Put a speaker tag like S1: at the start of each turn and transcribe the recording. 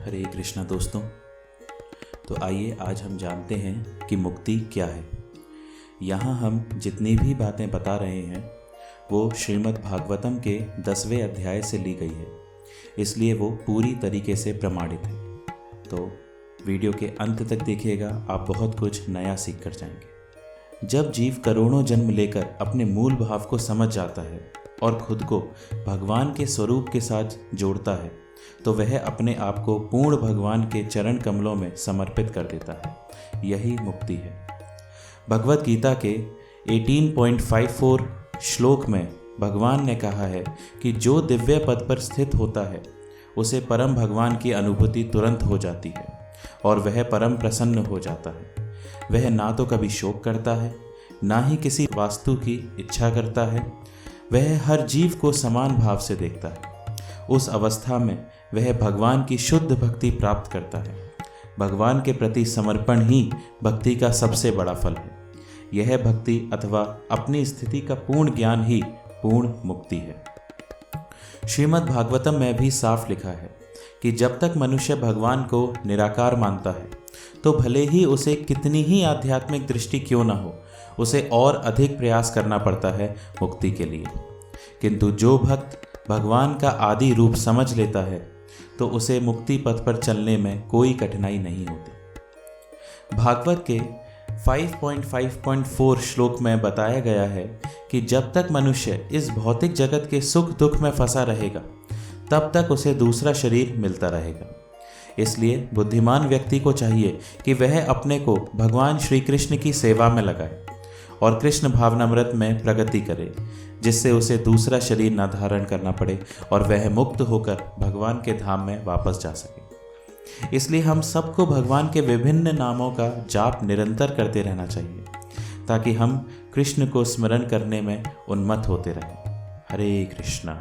S1: हरे कृष्णा दोस्तों। तो आइए आज हम जानते हैं कि मुक्ति क्या है। यहाँ हम जितनी भी बातें बता रहे हैं वो श्रीमद् भागवतम के 10वें अध्याय से ली गई है, इसलिए वो पूरी तरीके से प्रमाणित है। तो वीडियो के अंत तक देखिएगा, आप बहुत कुछ नया सीख कर जाएंगे। जब जीव करोड़ों जन्म लेकर अपने मूल भाव को समझ जाता है और खुद को भगवान के स्वरूप के साथ जोड़ता है तो वह अपने आप को पूर्ण भगवान के चरण कमलों में समर्पित कर देता है। यही मुक्ति है। भगवत गीता के 18.54 श्लोक में भगवान ने कहा है कि जो दिव्य पद पर स्थित होता है उसे परम भगवान की अनुभूति तुरंत हो जाती है और वह परम प्रसन्न हो जाता है। वह ना तो कभी शोक करता है, ना ही किसी वास्तु की इच्छा करता है। वह हर जीव को समान भाव से देखता है। उस अवस्था में वह भगवान की शुद्ध भक्ति प्राप्त करता है। भगवान के प्रति समर्पण ही भक्ति का सबसे बड़ा फल है। यह भक्ति अथवा अपनी स्थिति का पूर्ण ज्ञान ही पूर्ण मुक्ति है। श्रीमद् भागवतम में भी साफ लिखा है कि जब तक मनुष्य भगवान को निराकार मानता है तो भले ही उसे कितनी ही आध्यात्मिक दृष्टि क्यों न हो, उसे और अधिक प्रयास करना पड़ता है मुक्ति के लिए। किंतु जो भक्त भगवान का आदि रूप समझ लेता है तो उसे मुक्ति पथ पर चलने में कोई कठिनाई नहीं होती। भागवत के 5.5.4 श्लोक में बताया गया है कि जब तक मनुष्य इस भौतिक जगत के सुख दुख में फंसा रहेगा तब तक उसे दूसरा शरीर मिलता रहेगा। इसलिए बुद्धिमान व्यक्ति को चाहिए कि वह अपने को भगवान श्री कृष्ण की सेवा में लगाए और कृष्ण भावनामृत में प्रगति करे, जिससे उसे दूसरा शरीर न धारण करना पड़े और वह मुक्त होकर भगवान के धाम में वापस जा सके। इसलिए हम सबको भगवान के विभिन्न नामों का जाप निरंतर करते रहना चाहिए ताकि हम कृष्ण को स्मरण करने में उन्मत्त होते रहें। हरे कृष्णा।